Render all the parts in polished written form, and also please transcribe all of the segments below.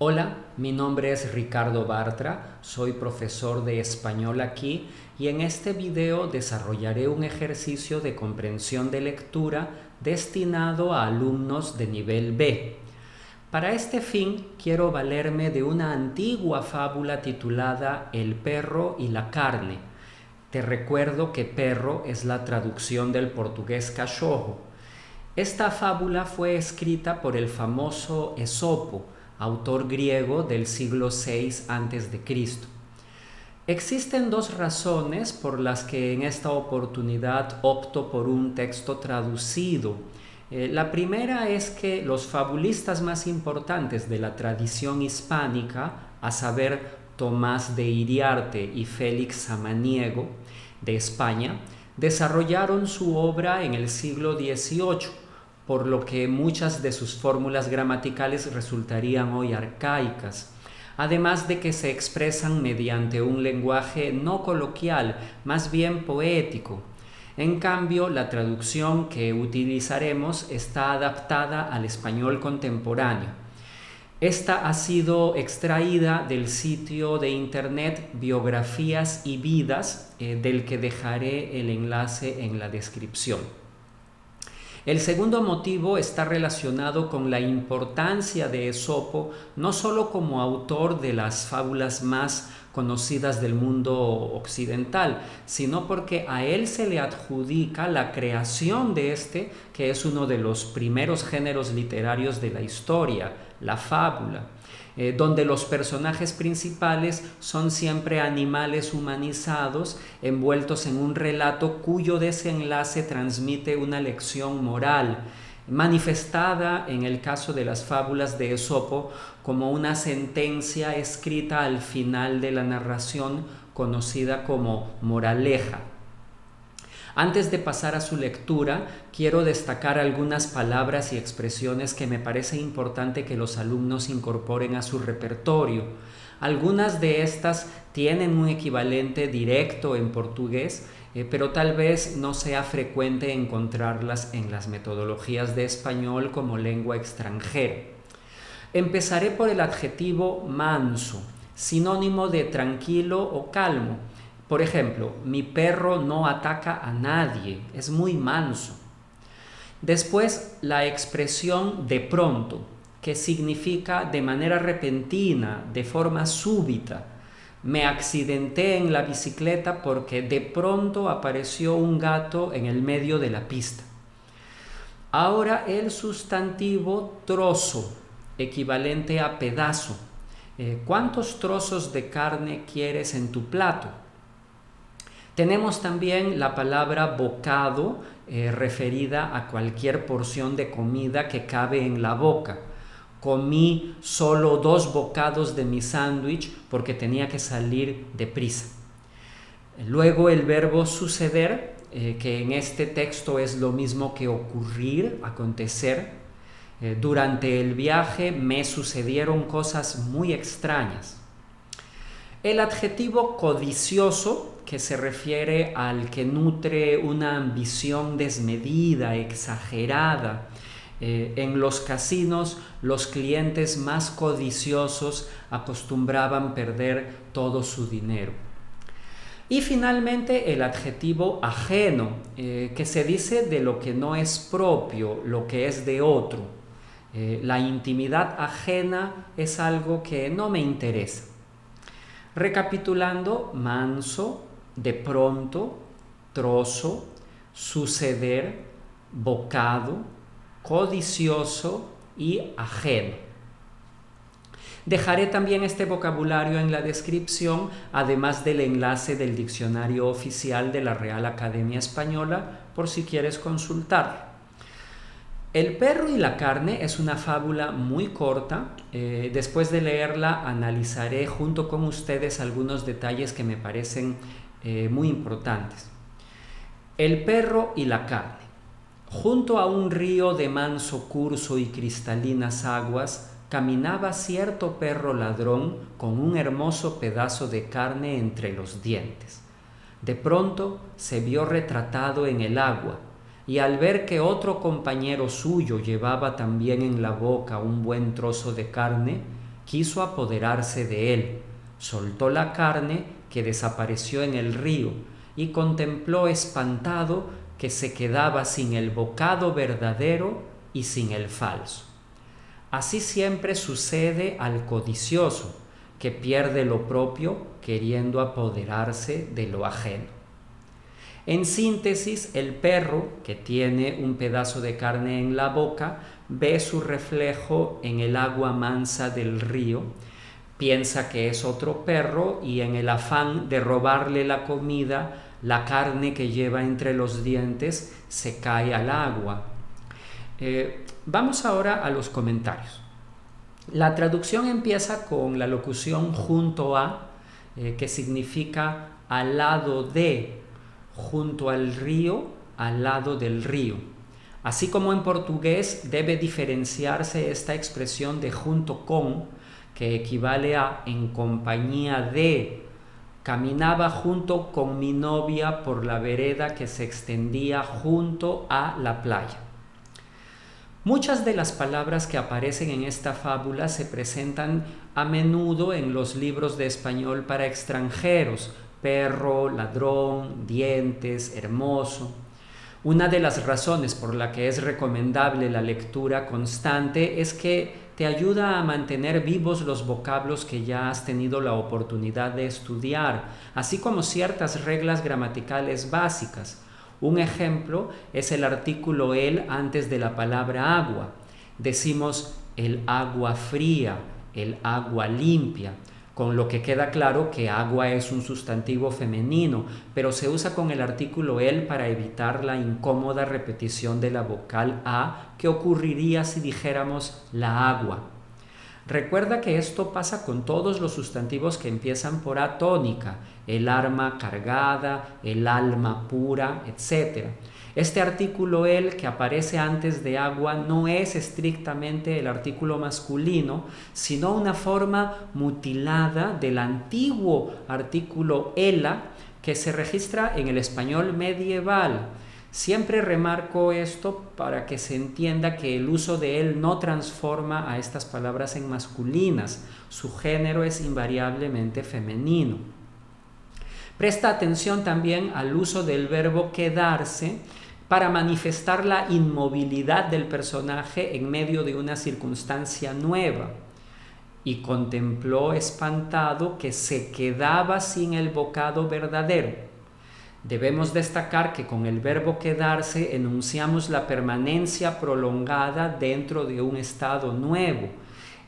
Hola, mi nombre es Ricardo Bartra, soy profesor de español aquí y en este video desarrollaré un ejercicio de comprensión de lectura destinado a alumnos de nivel B. Para este fin quiero valerme de una antigua fábula titulada El perro y la carne. Te recuerdo que perro es la traducción del portugués cachorro. Esta fábula fue escrita por el famoso Esopo, autor griego del siglo VI a.C. Existen dos razones por las que en esta oportunidad opto por un texto traducido. La primera es que los fabulistas más importantes de la tradición hispánica, a saber Tomás de Iriarte y Félix Samaniego de España, desarrollaron su obra en el siglo XVIII, por lo que muchas de sus fórmulas gramaticales resultarían hoy arcaicas, además de que se expresan mediante un lenguaje no coloquial, más bien poético. En cambio, la traducción que utilizaremos está adaptada al español contemporáneo. Esta ha sido extraída del sitio de internet Biografías y Vidas, del que dejaré el enlace en la descripción. El segundo motivo está relacionado con la importancia de Esopo, no solo como autor de las fábulas más conocidas del mundo occidental, sino porque a él se le adjudica la creación de este, que es uno de los primeros géneros literarios de la historia, la fábula, donde los personajes principales son siempre animales humanizados envueltos en un relato cuyo desenlace transmite una lección moral, manifestada en el caso de las fábulas de Esopo como una sentencia escrita al final de la narración conocida como moraleja. Antes de pasar a su lectura, quiero destacar algunas palabras y expresiones que me parece importante que los alumnos incorporen a su repertorio. Algunas de estas tienen un equivalente directo en portugués, pero tal vez no sea frecuente encontrarlas en las metodologías de español como lengua extranjera. Empezaré por el adjetivo manso, sinónimo de tranquilo o calmo. Por ejemplo, mi perro no ataca a nadie, es muy manso. Después, la expresión de pronto, que significa de manera repentina, de forma súbita. Me accidenté en la bicicleta porque de pronto apareció un gato en el medio de la pista. Ahora el sustantivo trozo, equivalente a pedazo. ¿Cuántos trozos de carne quieres en tu plato? Tenemos también la palabra bocado, referida a cualquier porción de comida que cabe en la boca. Comí solo 2 bocados de mi sándwich porque tenía que salir deprisa. Luego el verbo suceder, que en este texto es lo mismo que ocurrir, acontecer. Durante el viaje me sucedieron cosas muy extrañas. El adjetivo codicioso, que se refiere al que nutre una ambición desmedida, exagerada. En los casinos, los clientes más codiciosos acostumbraban perder todo su dinero. Y finalmente el adjetivo ajeno, que se dice de lo que no es propio, lo que es de otro. La intimidad ajena es algo que no me interesa. Recapitulando, manso, de pronto, trozo, suceder, bocado, codicioso y ajeno. Dejaré también este vocabulario en la descripción, además del enlace del diccionario oficial de la Real Academia Española, por si quieres consultar. El perro y la carne es una fábula muy corta. Después de leerla analizaré junto con ustedes algunos detalles que me parecen muy importantes. El perro y la carne. Junto a un río de manso curso y cristalinas aguas, caminaba cierto perro ladrón con un hermoso pedazo de carne entre los dientes. De pronto se vio retratado en el agua, y al ver que otro compañero suyo llevaba también en la boca un buen trozo de carne, quiso apoderarse de él, soltó la carne que desapareció en el río y contempló espantado que se quedaba sin el bocado verdadero y sin el falso. Así siempre sucede al codicioso, que pierde lo propio queriendo apoderarse de lo ajeno. En síntesis, el perro, que tiene un pedazo de carne en la boca, ve su reflejo en el agua mansa del río, piensa que es otro perro y en el afán de robarle la comida, la carne que lleva entre los dientes se cae al agua. Vamos ahora a los comentarios. La traducción empieza con la locución junto a, que significa al lado de, junto al río, al lado del río. Así como en portugués debe diferenciarse esta expresión de junto con, que equivale a en compañía de. Caminaba junto con mi novia por la vereda que se extendía junto a la playa. Muchas de las palabras que aparecen en esta fábula se presentan a menudo en los libros de español para extranjeros: perro, ladrón, dientes, hermoso. Una de las razones por la que es recomendable la lectura constante es que te ayuda a mantener vivos los vocablos que ya has tenido la oportunidad de estudiar, así como ciertas reglas gramaticales básicas. Un ejemplo es el artículo el antes de la palabra agua. Decimos el agua fría, el agua limpia, con lo que queda claro que agua es un sustantivo femenino, pero se usa con el artículo el para evitar la incómoda repetición de la vocal a que ocurriría si dijéramos la agua. Recuerda que esto pasa con todos los sustantivos que empiezan por A tónica, el arma cargada, el alma pura, etc. Este artículo el que aparece antes de agua no es estrictamente el artículo masculino, sino una forma mutilada del antiguo artículo ela que se registra en el español medieval. Siempre remarco esto para que se entienda que el uso de él no transforma a estas palabras en masculinas. Su género es invariablemente femenino. Presta atención también al uso del verbo quedarse para manifestar la inmovilidad del personaje en medio de una circunstancia nueva. Y contempló espantado que se quedaba sin el bocado verdadero. Debemos destacar que con el verbo quedarse enunciamos la permanencia prolongada dentro de un estado nuevo.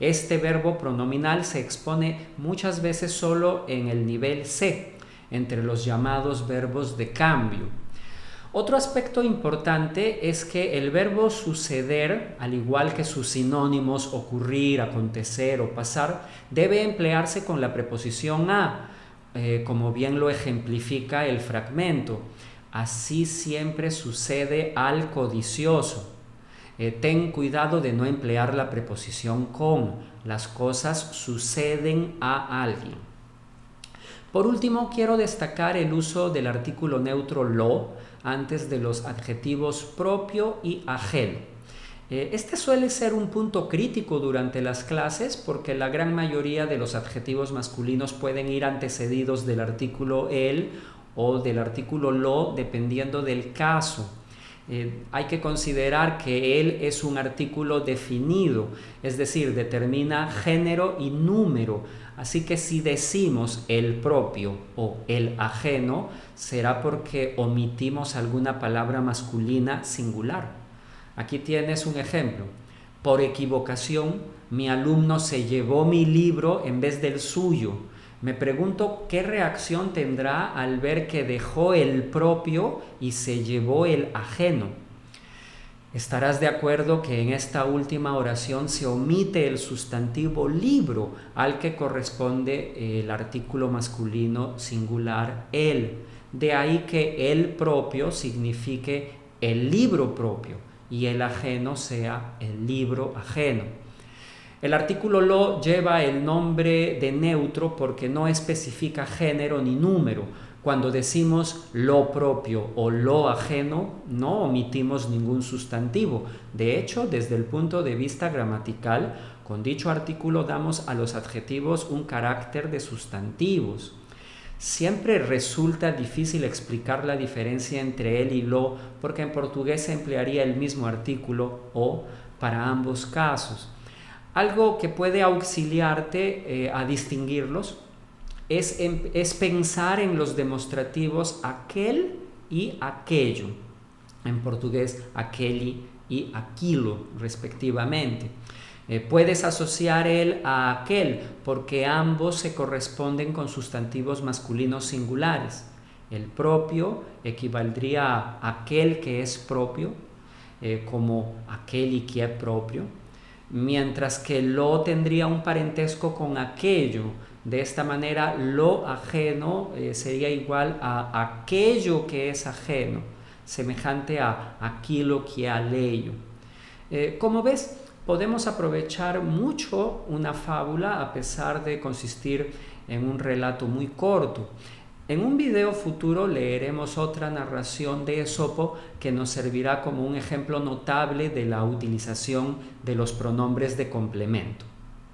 Este verbo pronominal se expone muchas veces solo en el nivel C, entre los llamados verbos de cambio. Otro aspecto importante es que el verbo suceder, al igual que sus sinónimos ocurrir, acontecer o pasar, debe emplearse con la preposición a, como bien lo ejemplifica el fragmento. Así siempre sucede al codicioso. Ten cuidado de no emplear la preposición con. Las cosas suceden a alguien. Por último, quiero destacar el uso del artículo neutro lo antes de los adjetivos propio y ajeno. Este suele ser un punto crítico durante las clases porque la gran mayoría de los adjetivos masculinos pueden ir antecedidos del artículo el o del artículo lo dependiendo del caso. Hay que considerar que él es un artículo definido, es decir, determina género y número. Así que si decimos el propio o el ajeno, será porque omitimos alguna palabra masculina singular. Aquí tienes un ejemplo. Por equivocación, mi alumno se llevó mi libro en vez del suyo. Me pregunto qué reacción tendrá al ver que dejó el propio y se llevó el ajeno. Estarás de acuerdo que en esta última oración se omite el sustantivo libro al que corresponde el artículo masculino singular el. De ahí que el propio signifique el libro propio y el ajeno sea el libro ajeno. El artículo lo lleva el nombre de neutro porque no especifica género ni número. Cuando decimos lo propio o lo ajeno, no omitimos ningún sustantivo. De hecho, desde el punto de vista gramatical, Con dicho artículo damos a los adjetivos un carácter de sustantivos. Siempre resulta difícil explicar la diferencia entre el y lo, porque en portugués se emplearía el mismo artículo o para ambos casos. Algo que puede auxiliarte a distinguirlos es pensar en los demostrativos aquel y aquello. En portugués, aquele y aquilo, respectivamente. Puedes asociar el a aquel porque ambos se corresponden con sustantivos masculinos singulares. El propio equivaldría a aquel que es propio, como aquel y que es propio, mientras que lo tendría un parentesco con aquello. De esta manera, lo ajeno sería igual a aquello que es ajeno, semejante a aquilo que alheio. Como ves, podemos aprovechar mucho una fábula a pesar de consistir en un relato muy corto. En un video futuro leeremos otra narración de Esopo que nos servirá como un ejemplo notable de la utilización de los pronombres de complemento.